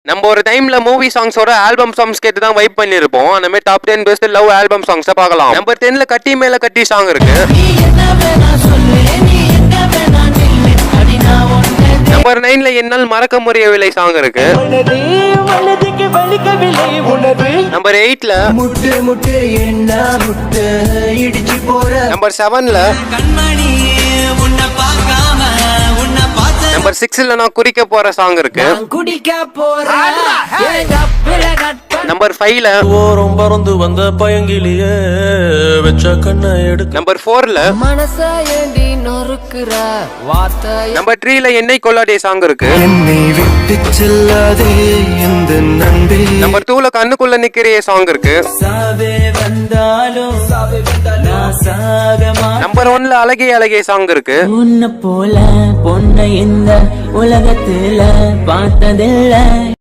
நம்ம ஒரு டைம்ல மூவி சாங்ஸோட ஆல்பம் சாங்ஸ் கேட்டு தான் வைப் பண்ணிருப்போம். அந்த மாதிரி top 10 best love album songs பார்க்கலாம். நம்பர் 10ல கட்டி மேல கட்டி சாங் இருக்கு. நம்பர் 9ல என்னால் மறக்க முடியவில்லை சாங் இருக்கு. நம்பர் 8ல நம்பர் 7ல நம்பர் 6ல நான் குடிக்க போற சாங் இருக்கு. நம்பர் 5ல பறந்து வந்த பயங்கிலியே வெச்ச கண்ணை எடுக்க. நம்பர் 4ல நம்பர் 3ல என்னை கொள்ளாதே சாங் இருக்கு. நம்பர் 2ல கண்ணுக்குள்ள நிக்கிறியே சாங் இருக்கு. நம்பர் 1ல அழகே அழகே சாங் இருக்கு. உன்னை போல பொண்ணை இந்த உலகத்துல பார்த்ததில்லை.